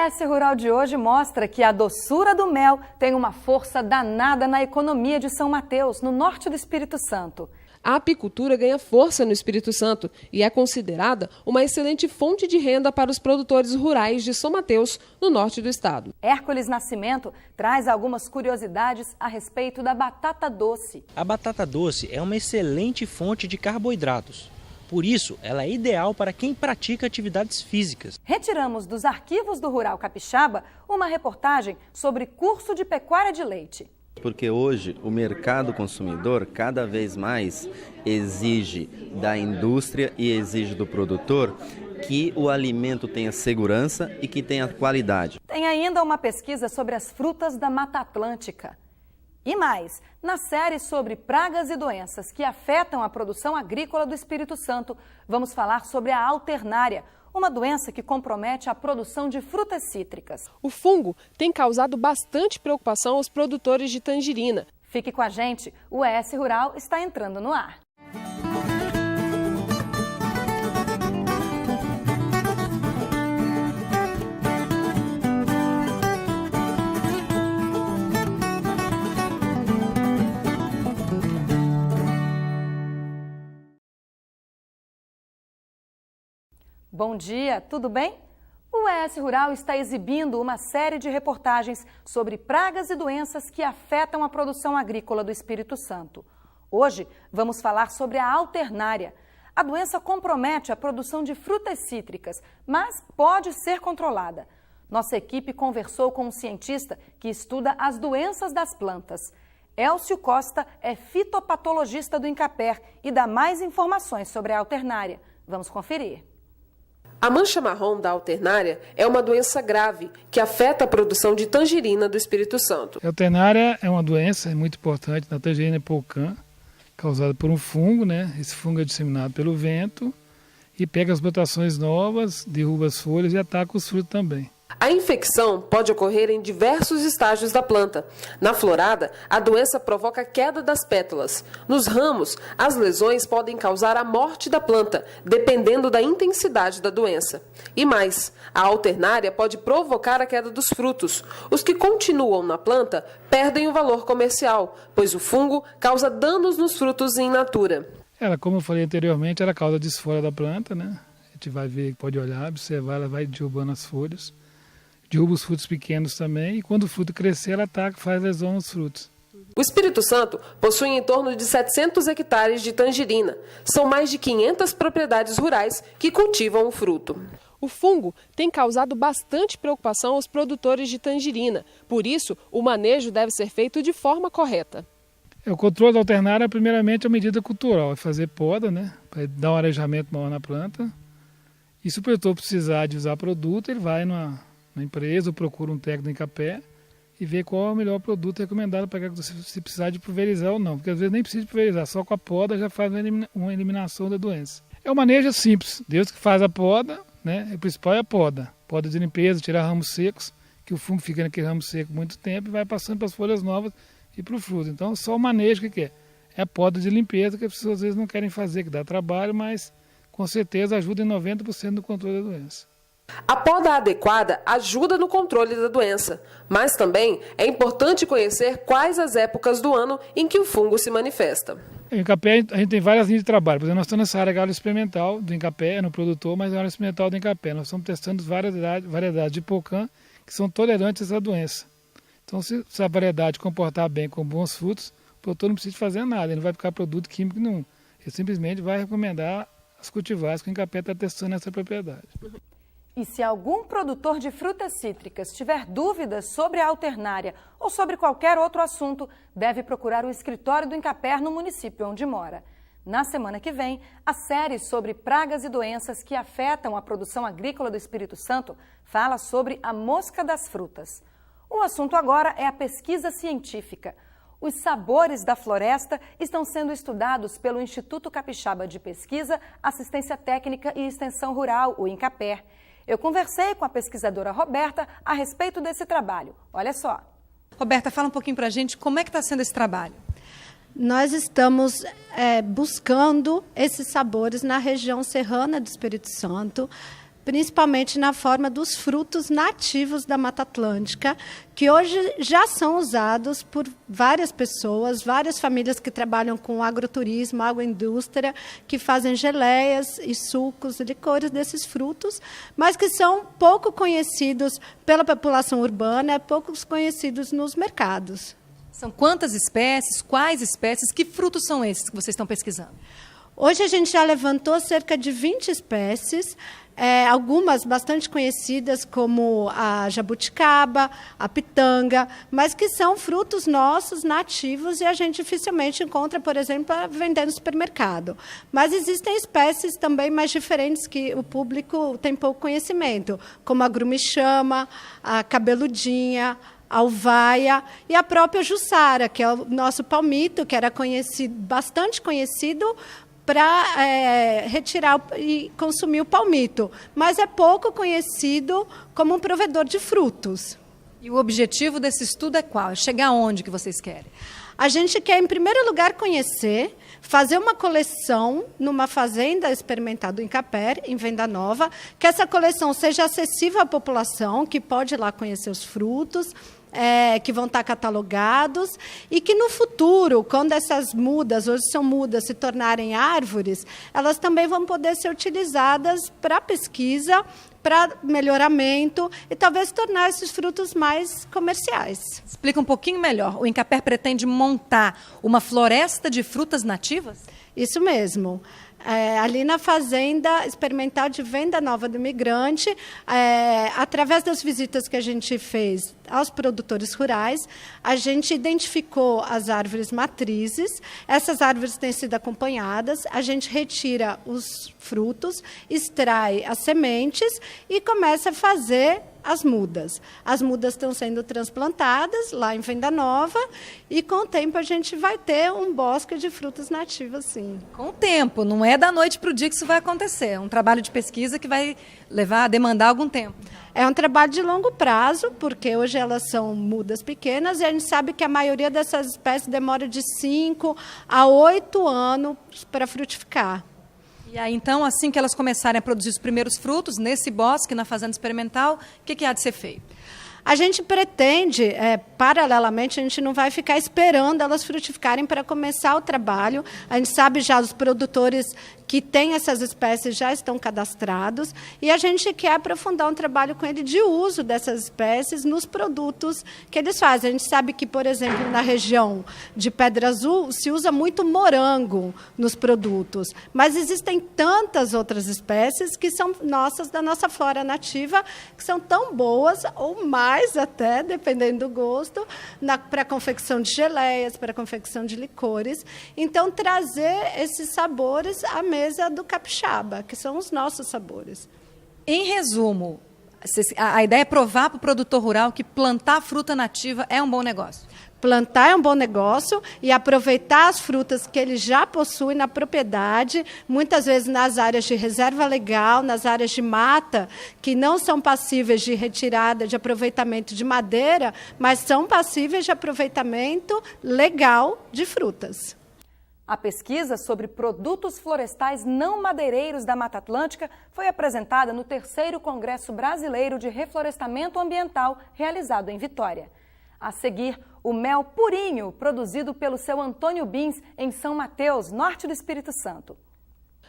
ES Rural de hoje mostra que a doçura do mel tem uma força danada na economia de São Mateus, no norte do Espírito Santo. A apicultura ganha força no Espírito Santo e é considerada uma excelente fonte de renda para os produtores rurais de São Mateus, no norte do estado. Hércules Nascimento traz algumas curiosidades a respeito da batata doce. A batata doce é uma excelente fonte de carboidratos. Por isso, ela é ideal para quem pratica atividades físicas. Retiramos dos arquivos do Rural Capixaba uma reportagem sobre curso de pecuária de leite. Porque hoje o mercado consumidor cada vez mais exige da indústria e exige do produtor que o alimento tenha segurança e que tenha qualidade. Tem ainda uma pesquisa sobre as frutas da Mata Atlântica. E mais, na série sobre pragas e doenças que afetam a produção agrícola do Espírito Santo, vamos falar sobre a alternária, uma doença que compromete a produção de frutas cítricas. O fungo tem causado bastante preocupação aos produtores de tangerina. Fique com a gente, o ES Rural está entrando no ar. Bom dia, tudo bem? O ES Rural está exibindo uma série de reportagens sobre pragas e doenças que afetam a produção agrícola do Espírito Santo. Hoje vamos falar sobre a alternária. A doença compromete a produção de frutas cítricas, mas pode ser controlada. Nossa equipe conversou com um cientista que estuda as doenças das plantas. Elcio Costa é fitopatologista do Incapé e dá mais informações sobre a alternária. Vamos conferir. A mancha marrom da alternária é uma doença grave que afeta a produção de tangerina do Espírito Santo. A alternária é uma doença muito importante na tangerina pocã, causada por um fungo, né? Esse fungo é disseminado pelo vento e pega as brotações novas, derruba as folhas e ataca os frutos também. A infecção pode ocorrer em diversos estágios da planta. Na florada, a doença provoca queda das pétalas. Nos ramos, as lesões podem causar a morte da planta, dependendo da intensidade da doença. E mais, a alternária pode provocar a queda dos frutos. Os que continuam na planta perdem o valor comercial, pois o fungo causa danos nos frutos in natura. Ela, como eu falei anteriormente, ela causa desfolha da planta, né? A gente vai ver, pode olhar, observar, ela vai derrubando as folhas. Derruba os frutos pequenos também e quando o fruto crescer, ela ataca, faz lesão nos frutos. O Espírito Santo possui em torno de 700 hectares de tangerina. São mais de 500 propriedades rurais que cultivam o fruto. O fungo tem causado bastante preocupação aos produtores de tangerina. Por isso, o manejo deve ser feito de forma correta. O controle da alternária, primeiramente, é uma medida cultural. É fazer poda, né, para dar um arejamento maior na planta. E se o produtor precisar de usar produto, ele vai na empresa ou procura um técnico em Incapé e vê qual é o melhor produto recomendado para se precisar de pulverizar ou não. Porque às vezes nem precisa de pulverizar, só com a poda já faz uma eliminação da doença. É um manejo simples. Deus que faz a poda, né? O principal é a poda. Poda de limpeza, tirar ramos secos, que o fungo fica naquele ramo seco muito tempo e vai passando para as folhas novas e para o fruto. Então só o manejo que é. É a poda de limpeza que as pessoas às vezes não querem fazer, que dá trabalho, mas com certeza ajuda em 90% no controle da doença. A poda adequada ajuda no controle da doença, mas também é importante conhecer quais as épocas do ano em que o fungo se manifesta. Em Incapé a gente tem várias linhas de trabalho. Por exemplo, nós estamos nessa área galho experimental do Incapé, no produtor, mas é a área experimental do Incapé. Nós estamos testando variedades de pocã que são tolerantes à doença. Então, se a variedade comportar bem com bons frutos, o produtor não precisa fazer nada, ele não vai ficar produto químico nenhum. Ele simplesmente vai recomendar as cultivares que o Incapé está testando nessa propriedade. E se algum produtor de frutas cítricas tiver dúvidas sobre a alternária ou sobre qualquer outro assunto, deve procurar o escritório do Incapé no município onde mora. Na semana que vem, a série sobre pragas e doenças que afetam a produção agrícola do Espírito Santo fala sobre a mosca das frutas. O assunto agora é a pesquisa científica. Os sabores da floresta estão sendo estudados pelo Instituto Capixaba de Pesquisa, Assistência Técnica e Extensão Rural, o Incapé. Eu conversei com a pesquisadora Roberta a respeito desse trabalho. Olha só. Roberta, fala um pouquinho para a gente como é que está sendo esse trabalho. Nós estamos buscando esses sabores na região serrana do Espírito Santo, principalmente na forma dos frutos nativos da Mata Atlântica, que hoje já são usados por várias pessoas, várias famílias que trabalham com agroturismo, agroindústria, que fazem geleias e sucos, licores desses frutos, mas que são pouco conhecidos pela população urbana, poucos conhecidos nos mercados. São quantas espécies, quais espécies, que frutos são esses que vocês estão pesquisando? Hoje a gente já levantou cerca de 20 espécies, algumas bastante conhecidas como a jabuticaba, a pitanga, mas que são frutos nossos, nativos, e a gente dificilmente encontra, por exemplo, para vender no supermercado. Mas existem espécies também mais diferentes que o público tem pouco conhecimento, como a grumichama, a cabeludinha, a alvaia e a própria jussara, que é o nosso palmito, que era bastante conhecido para retirar e consumir o palmito, mas é pouco conhecido como um provedor de frutos. E o objetivo desse estudo é qual? Chegar aonde que vocês querem? A gente quer, em primeiro lugar, conhecer, fazer uma coleção numa fazenda experimental do Incapé, em Venda Nova, que essa coleção seja acessível à população, que pode ir lá conhecer os frutos, que vão estar catalogados, e que no futuro, quando essas mudas, hoje são mudas, se tornarem árvores, elas também vão poder ser utilizadas para pesquisa, para melhoramento e talvez tornar esses frutos mais comerciais. Explica um pouquinho melhor. O Incapé pretende montar uma floresta de frutas nativas? Isso mesmo. Ali na Fazenda Experimental de Venda Nova do Imigrante, através das visitas que a gente fez aos produtores rurais, a gente identificou as árvores matrizes. Essas árvores têm sido acompanhadas, a gente retira os frutos, extrai as sementes e começa a fazer as mudas. As mudas estão sendo transplantadas lá em Venda Nova e, com o tempo, a gente vai ter um bosque de frutas nativas, sim. Com o tempo, não é da noite para o dia que isso vai acontecer. É um trabalho de pesquisa que vai demandar algum tempo. É um trabalho de longo prazo, porque hoje elas são mudas pequenas e a gente sabe que a maioria dessas espécies demora de 5 a 8 anos para frutificar. E aí, então, assim que elas começarem a produzir os primeiros frutos, nesse bosque, na fazenda experimental, o que há de ser feito? A gente pretende, paralelamente, a gente não vai ficar esperando elas frutificarem para começar o trabalho. A gente sabe já os produtores que têm essas espécies já estão cadastrados e a gente quer aprofundar um trabalho com ele de uso dessas espécies nos produtos que eles fazem. A gente sabe que, por exemplo, na região de Pedra Azul se usa muito morango nos produtos, mas existem tantas outras espécies que são nossas, da nossa flora nativa, que são tão boas ou mais até, dependendo do gosto, para a confecção de geleias, para a confecção de licores. Então, trazer esses sabores à mesa do capixaba, que são os nossos sabores. Em resumo, a ideia é provar para o produtor rural que plantar fruta nativa é um bom negócio. Plantar é um bom negócio e aproveitar as frutas que ele já possui na propriedade, muitas vezes nas áreas de reserva legal, nas áreas de mata, que não são passíveis de retirada, de aproveitamento de madeira, mas são passíveis de aproveitamento legal de frutas. A pesquisa sobre produtos florestais não madeireiros da Mata Atlântica foi apresentada no 3º Congresso Brasileiro de Reflorestamento Ambiental, realizado em Vitória. A seguir, o mel purinho, produzido pelo seu Antônio Bins, em São Mateus, norte do Espírito Santo.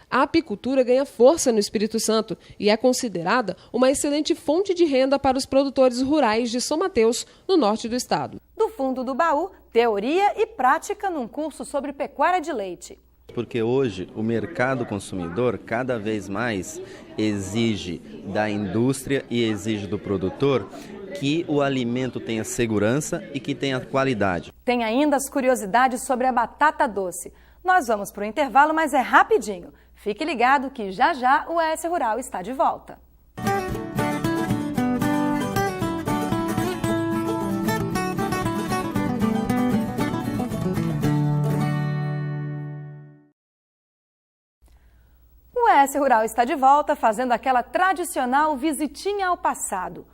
A apicultura ganha força no Espírito Santo e é considerada uma excelente fonte de renda para os produtores rurais de São Mateus, no norte do estado. Do fundo do baú, teoria e prática num curso sobre pecuária de leite. Porque hoje o mercado consumidor cada vez mais exige da indústria e exige do produtor que o alimento tenha segurança e que tenha qualidade. Tem ainda as curiosidades sobre a batata doce. Nós vamos para o intervalo, mas é rapidinho. Fique ligado que já já o ES Rural está de volta. O ES Rural está de volta, fazendo aquela tradicional visitinha ao passado.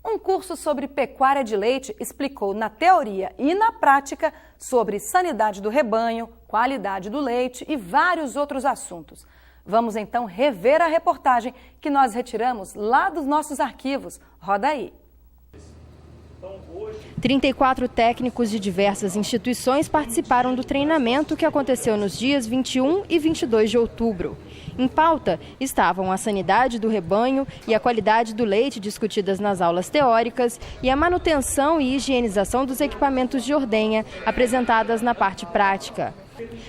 Um curso sobre pecuária de leite explicou na teoria e na prática sobre sanidade do rebanho, qualidade do leite e vários outros assuntos. Vamos então rever a reportagem que nós retiramos lá dos nossos arquivos. Roda aí. 34 técnicos de diversas instituições participaram do treinamento que aconteceu nos dias 21 e 22 de outubro. Em pauta estavam a sanidade do rebanho e a qualidade do leite discutidas nas aulas teóricas e a manutenção e higienização dos equipamentos de ordenha apresentadas na parte prática.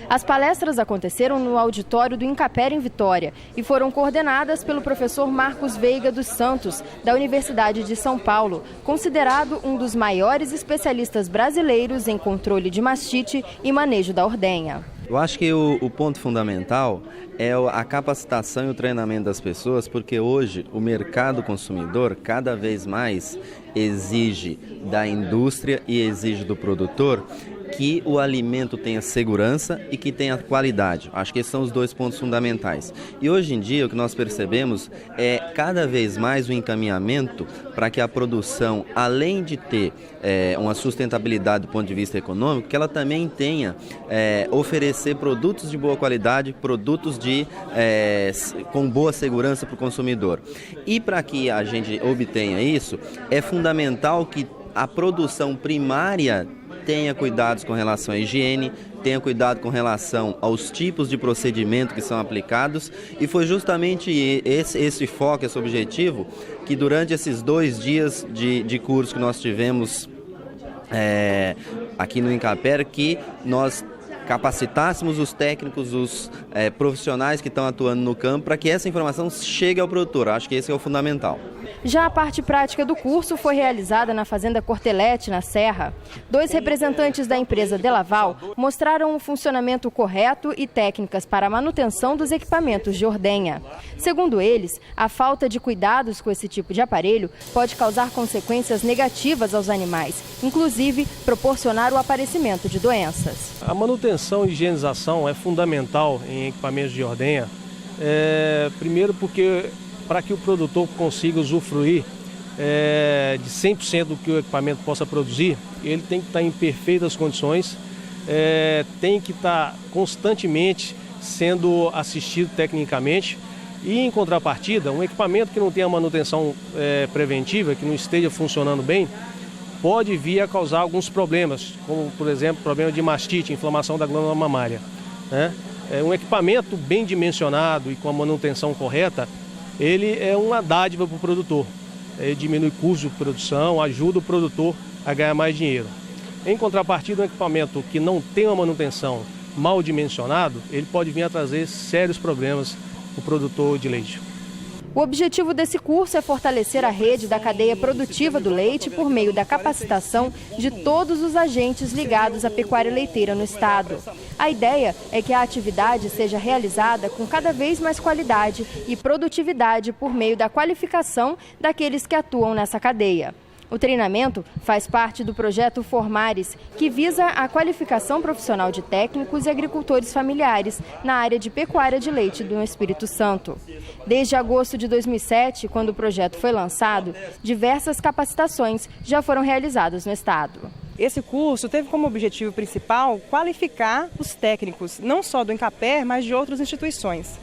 As palestras aconteceram no auditório do Incaper em Vitória e foram coordenadas pelo professor Marcos Veiga dos Santos, da Universidade de São Paulo, considerado um dos maiores especialistas brasileiros em controle de mastite e manejo da ordenha. Eu acho que o ponto fundamental é a capacitação e o treinamento das pessoas, porque hoje o mercado consumidor cada vez mais exige da indústria e exige do produtor que o alimento tenha segurança e que tenha qualidade. Acho que esses são os dois pontos fundamentais. E hoje em dia o que nós percebemos é cada vez mais o encaminhamento para que a produção, além de ter uma sustentabilidade do ponto de vista econômico, que ela também tenha oferecer produtos de boa qualidade, produtos com boa segurança para o consumidor. E para que a gente obtenha isso, é fundamental que a produção primária tenha cuidados com relação à higiene, tenha cuidado com relação aos tipos de procedimento que são aplicados, e foi justamente esse foco, esse objetivo, que durante esses 2 dias de curso que nós tivemos aqui no Incaper, que nós capacitássemos os técnicos, os profissionais que estão atuando no campo, para que essa informação chegue ao produtor. Acho que esse é o fundamental. Já a parte prática do curso foi realizada na Fazenda Cortelete, na Serra. 2 representantes da empresa Delaval mostraram o funcionamento correto e técnicas para a manutenção dos equipamentos de ordenha. Segundo eles, a falta de cuidados com esse tipo de aparelho pode causar consequências negativas aos animais, inclusive proporcionar o aparecimento de doenças. A manutenção e higienização é fundamental em equipamentos de ordenha, primeiro porque para que o produtor consiga usufruir de 100% do que o equipamento possa produzir, ele tem que estar em perfeitas condições, tem que estar constantemente sendo assistido tecnicamente e, em contrapartida, um equipamento que não tenha manutenção preventiva, que não esteja funcionando bem, pode vir a causar alguns problemas, como, por exemplo, problema de mastite, inflamação da glândula mamária. Um equipamento bem dimensionado e com a manutenção correta, ele é uma dádiva para o produtor. Ele diminui o custo de produção, ajuda o produtor a ganhar mais dinheiro. Em contrapartida, um equipamento que não tem uma manutenção mal dimensionado, ele pode vir a trazer sérios problemas para o produtor de leite. O objetivo desse curso é fortalecer a rede da cadeia produtiva do leite por meio da capacitação de todos os agentes ligados à pecuária leiteira no estado. A ideia é que a atividade seja realizada com cada vez mais qualidade e produtividade por meio da qualificação daqueles que atuam nessa cadeia. O treinamento faz parte do projeto Formares, que visa a qualificação profissional de técnicos e agricultores familiares na área de pecuária de leite do Espírito Santo. Desde agosto de 2007, quando o projeto foi lançado, diversas capacitações já foram realizadas no estado. Esse curso teve como objetivo principal qualificar os técnicos, não só do Incaper, mas de outras instituições,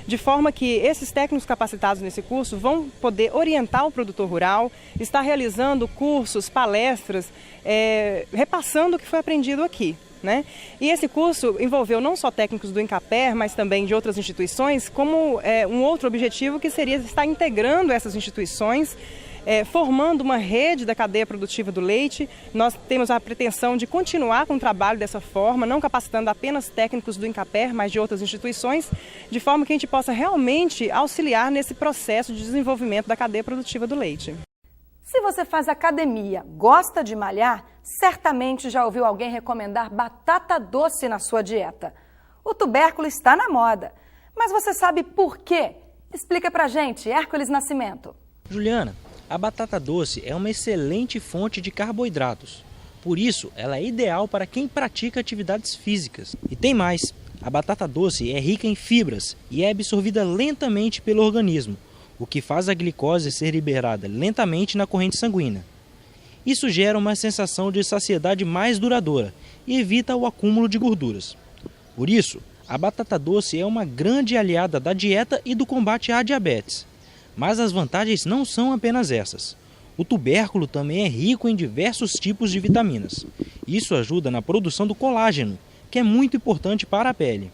De forma que esses técnicos capacitados nesse curso vão poder orientar o produtor rural, estar realizando cursos, palestras, repassando o que foi aprendido aqui. E esse curso envolveu não só técnicos do Incaper, mas também de outras instituições, como um outro objetivo que seria estar integrando essas instituições, formando uma rede da cadeia produtiva do leite. Nós temos a pretensão de continuar com o trabalho dessa forma, não capacitando apenas técnicos do Incaper, mas de outras instituições, de forma que a gente possa realmente auxiliar nesse processo de desenvolvimento da cadeia produtiva do leite. Se você faz academia, gosta de malhar, certamente já ouviu alguém recomendar batata doce na sua dieta. O tubérculo está na moda. Mas você sabe por quê? Explica pra gente, Hércules Nascimento. Juliana, a batata doce é uma excelente fonte de carboidratos. Por isso, ela é ideal para quem pratica atividades físicas. E tem mais, a batata doce é rica em fibras e é absorvida lentamente pelo organismo, o que faz a glicose ser liberada lentamente na corrente sanguínea. Isso gera uma sensação de saciedade mais duradoura e evita o acúmulo de gorduras. Por isso, a batata doce é uma grande aliada da dieta e do combate à diabetes. Mas as vantagens não são apenas essas. O tubérculo também é rico em diversos tipos de vitaminas. Isso ajuda na produção do colágeno, que é muito importante para a pele.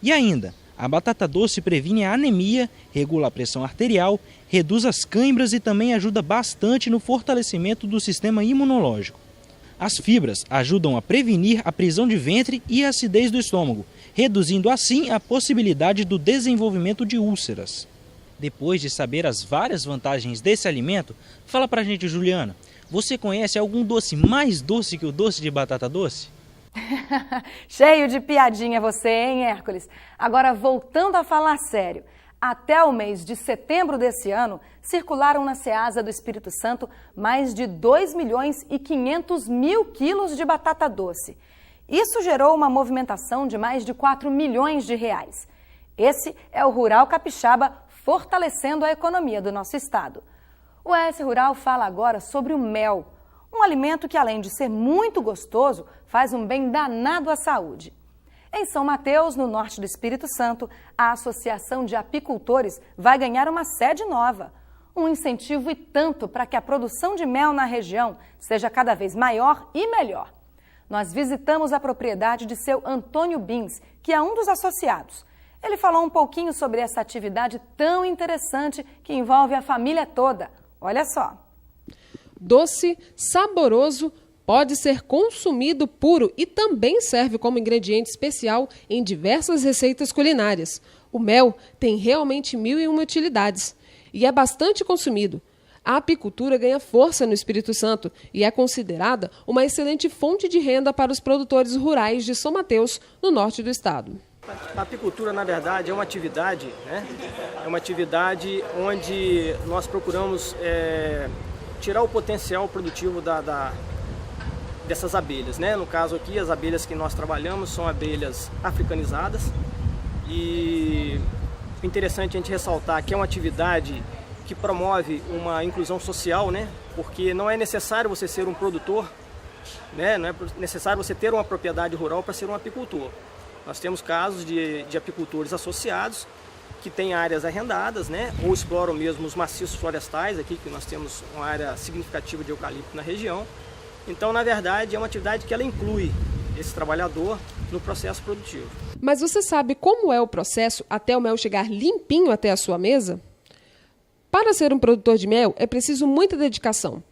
E ainda, a batata doce previne a anemia, regula a pressão arterial, reduz as câimbras e também ajuda bastante no fortalecimento do sistema imunológico. As fibras ajudam a prevenir a prisão de ventre e a acidez do estômago, reduzindo assim a possibilidade do desenvolvimento de úlceras. Depois de saber as várias vantagens desse alimento, fala pra gente, Juliana, você conhece algum doce mais doce que o doce de batata doce? Cheio de piadinha você, hein, Hércules? Agora, voltando a falar sério, até o mês de setembro desse ano, circularam na Ceasa do Espírito Santo mais de 2.500.000 quilos de batata doce. Isso gerou uma movimentação de mais de 4 milhões de reais. Esse é o Rural Capixaba fortalecendo a economia do nosso estado. O ES Rural fala agora sobre o mel, um alimento que, além de ser muito gostoso, faz um bem danado à saúde. Em São Mateus, no norte do Espírito Santo, a Associação de Apicultores vai ganhar uma sede nova. Um incentivo e tanto para que a produção de mel na região seja cada vez maior e melhor. Nós visitamos a propriedade de seu Antônio Bins, que é um dos associados. Ele falou um pouquinho sobre essa atividade tão interessante que envolve a família toda. Olha só. Doce, saboroso, pode ser consumido puro e também serve como ingrediente especial em diversas receitas culinárias. O mel tem realmente 1001 utilidades e é bastante consumido. A apicultura ganha força no Espírito Santo e é considerada uma excelente fonte de renda para os produtores rurais de São Mateus, no norte do estado. A apicultura, na verdade, é uma atividade, É uma atividade onde nós procuramos tirar o potencial produtivo dessas abelhas, No caso aqui, as abelhas que nós trabalhamos são abelhas africanizadas e é interessante a gente ressaltar que é uma atividade que promove uma inclusão social, Porque não é necessário você ser um produtor, Não é necessário você ter uma propriedade rural para ser um apicultor. Nós temos casos de apicultores associados que têm áreas arrendadas, Ou exploram mesmo os maciços florestais, aqui que nós temos uma área significativa de eucalipto na região. Então, na verdade, é uma atividade que ela inclui esse trabalhador no processo produtivo. Mas você sabe como é o processo até o mel chegar limpinho até a sua mesa? Para ser um produtor de mel, é preciso muita dedicação.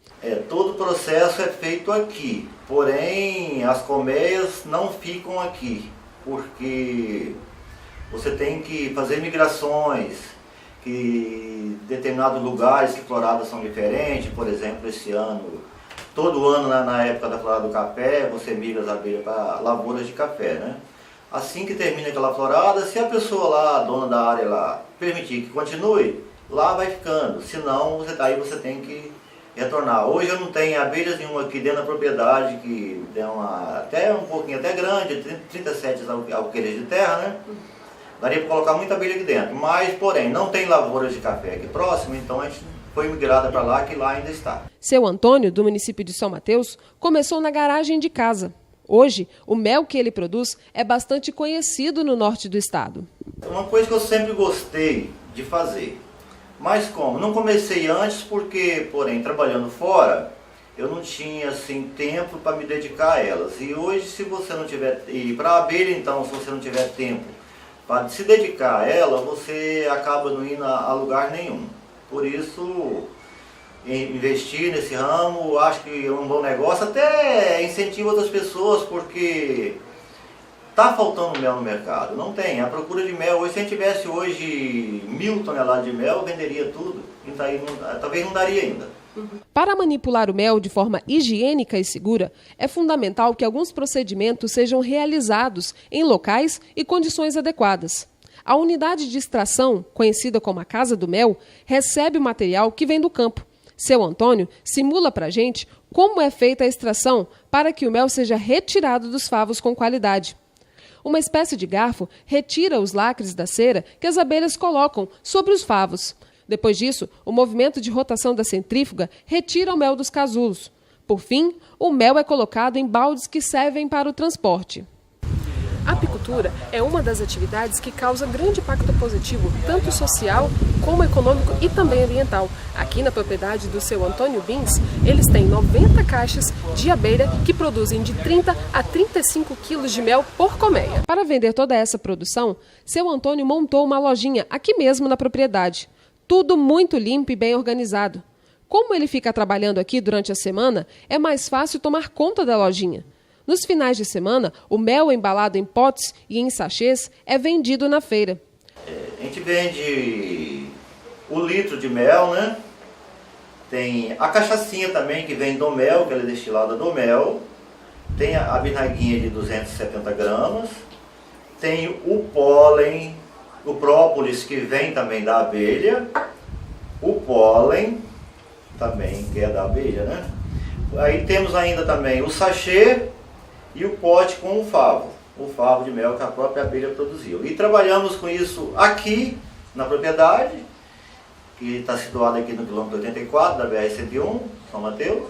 Todo o processo é feito aqui, porém as colmeias não ficam aqui, porque você tem que fazer migrações, que determinados lugares que floradas são diferentes, por exemplo, esse ano, todo ano na época da florada do café, você migra as abelhas para lavouras de café, Assim que termina aquela florada, se a pessoa lá, a dona da área lá, permitir que continue, lá vai ficando, senão daí você tem que retornar. Hoje eu não tenho abelhas nenhuma aqui dentro da propriedade, que é até um pouquinho até grande, 37 alqueires de terra, Daria para colocar muita abelha aqui dentro, mas porém não tem lavouras de café aqui próximo, então a gente foi migrada para lá, que lá ainda está. Seu Antônio, do município de São Mateus, começou na garagem de casa. Hoje, o mel que ele produz é bastante conhecido no norte do estado. Uma coisa que eu sempre gostei de fazer, mas como? Não comecei antes porque, porém, trabalhando fora, eu não tinha assim tempo para me dedicar a elas. E hoje, se você não tiver, e para a abelha então, se você não tiver tempo para se dedicar a ela, você acaba não indo a lugar nenhum. Por isso, investir nesse ramo, acho que é um bom negócio, até incentivo outras pessoas, porque está faltando mel no mercado, não tem. A procura de mel, hoje, se a gente tivesse hoje 1.000 toneladas de mel, venderia tudo, então, talvez não daria ainda. Para manipular o mel de forma higiênica e segura, é fundamental que alguns procedimentos sejam realizados em locais e condições adequadas. A unidade de extração, conhecida como a Casa do Mel, recebe o material que vem do campo. Seu Antônio simula para a gente como é feita a extração para que o mel seja retirado dos favos com qualidade. Uma espécie de garfo retira os lacres da cera que as abelhas colocam sobre os favos. Depois disso, o movimento de rotação da centrífuga retira o mel dos casulos. Por fim, o mel é colocado em baldes que servem para o transporte. A apicultura apicultura é uma das atividades que causa grande impacto positivo, tanto social como econômico e também ambiental. Aqui na propriedade do seu Antônio Bins, eles têm 90 caixas de abelha que produzem de 30 a 35 quilos de mel por colmeia. Para vender toda essa produção, seu Antônio montou uma lojinha aqui mesmo na propriedade. Tudo muito limpo e bem organizado. Como ele fica trabalhando aqui durante a semana, é mais fácil tomar conta da lojinha. Nos finais de semana, o mel embalado em potes e em sachês é vendido na feira. A gente vende o litro de mel, né? Tem a cachaçinha também que vem do mel, que ela é destilada do mel. Tem a bisnaguinha de 270 gramas. Tem o pólen, o própolis que vem também da abelha. O pólen também, que é da abelha, né? Aí temos ainda também o sachê e o pote com o favo de mel que a própria abelha produziu. E trabalhamos com isso aqui na propriedade, que está situada aqui no quilômetro 84 da BR-101, São Mateus.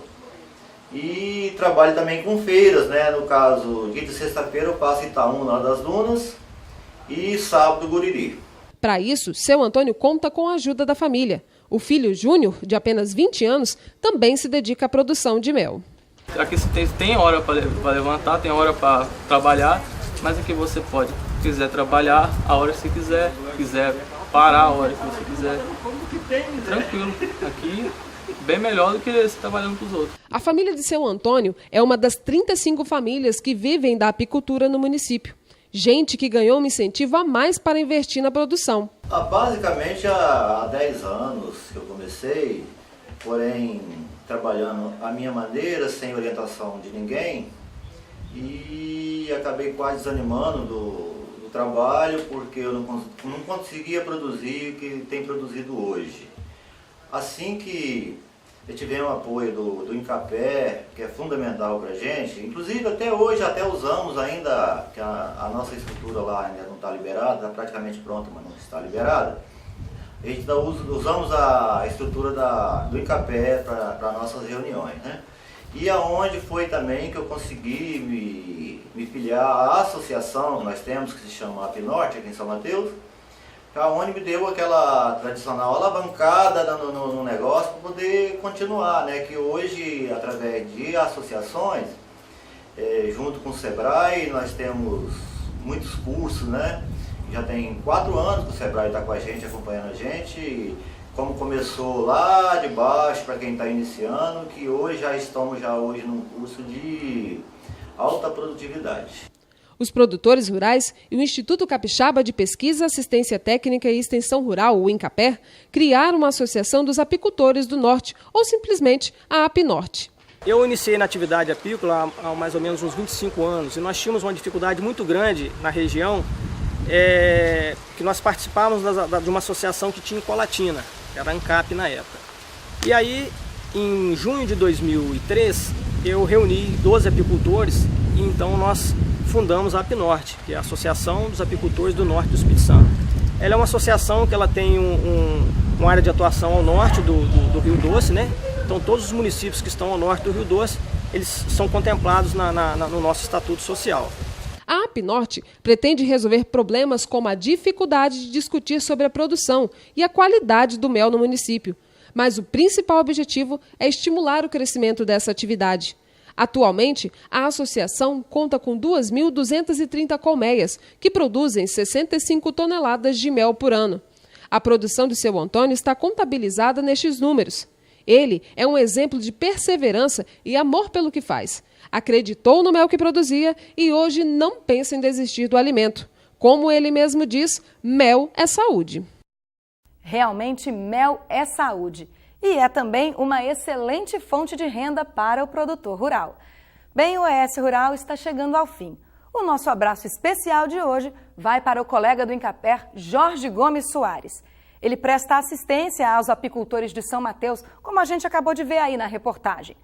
E trabalho também com feiras, né? No caso, dia de sexta-feira eu passo em Itaúna, lá das Dunas, e sábado Guriri. Para isso, seu Antônio conta com a ajuda da família. O filho Júnior, de apenas 20 anos, também se dedica à produção de mel. Aqui tem hora para levantar, tem hora para trabalhar, mas aqui você pode, se quiser trabalhar a hora que você quiser parar a hora que você quiser. Tranquilo, aqui bem melhor do que você trabalhando com os outros. A família de seu Antônio é uma das 35 famílias que vivem da apicultura no município. Gente que ganhou um incentivo a mais para investir na produção. Basicamente há 10 anos que eu comecei, porém trabalhando à minha maneira, sem orientação de ninguém, e acabei quase desanimando do trabalho porque eu não conseguia produzir o que tem produzido hoje. Assim que eu tive um apoio do INCAPER, que é fundamental para a gente, inclusive até hoje até usamos ainda, que a nossa estrutura lá ainda não está liberada, está praticamente pronta, mas não está liberada. A gente usamos a estrutura do INCAPER para nossas reuniões, né? E aonde foi também que eu consegui me filiar à associação que nós temos, que se chama Apinorte, aqui em São Mateus, aonde me deu aquela tradicional alavancada no negócio para poder continuar, né? Que hoje, através de associações, junto com o Sebrae, nós temos muitos cursos, né? Já tem 4 anos que o Sebrae está com a gente, acompanhando a gente, e como começou lá de baixo, para quem está iniciando, que hoje já estamos hoje num curso de alta produtividade. Os produtores rurais e o Instituto Capixaba de Pesquisa, Assistência Técnica e Extensão Rural, o INCAPER, criaram uma associação dos apicultores do Norte, ou simplesmente a Apinorte. Eu iniciei na atividade apícola há mais ou menos uns 25 anos e nós tínhamos uma dificuldade muito grande na região, que nós participávamos de uma associação que tinha em Colatina, que era a ANCAP na época. E aí, em junho de 2003, eu reuni 12 apicultores e então nós fundamos a Apinorte, que é a Associação dos Apicultores do Norte do Espírito Santo. Ela é uma associação que ela tem uma área de atuação ao norte do Rio Doce, né? Então todos os municípios que estão ao norte do Rio Doce, eles são contemplados no nosso estatuto social. A Apinorte pretende resolver problemas como a dificuldade de discutir sobre a produção e a qualidade do mel no município. Mas o principal objetivo é estimular o crescimento dessa atividade. Atualmente, a associação conta com 2.230 colmeias, que produzem 65 toneladas de mel por ano. A produção de seu Antônio está contabilizada nestes números. Ele é um exemplo de perseverança e amor pelo que faz. Acreditou no mel que produzia e hoje não pensa em desistir do alimento. Como ele mesmo diz, mel é saúde. Realmente, mel é saúde. E é também uma excelente fonte de renda para o produtor rural. Bem, o ES Rural está chegando ao fim. O nosso abraço especial de hoje vai para o colega do INCAPER, Jorge Gomes Soares. Ele presta assistência aos apicultores de São Mateus, como a gente acabou de ver aí na reportagem.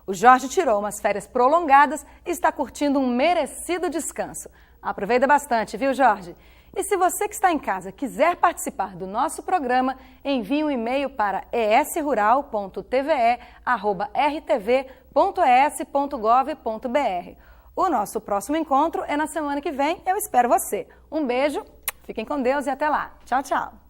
O Jorge tirou umas férias prolongadas e está curtindo um merecido descanso. Aproveita bastante, viu, Jorge? E se você que está em casa quiser participar do nosso programa, envie um e-mail para esrural.tve@rtv.es.gov.br O nosso próximo encontro é na semana que vem. Eu espero você. Um beijo, fiquem com Deus e até lá. Tchau, tchau.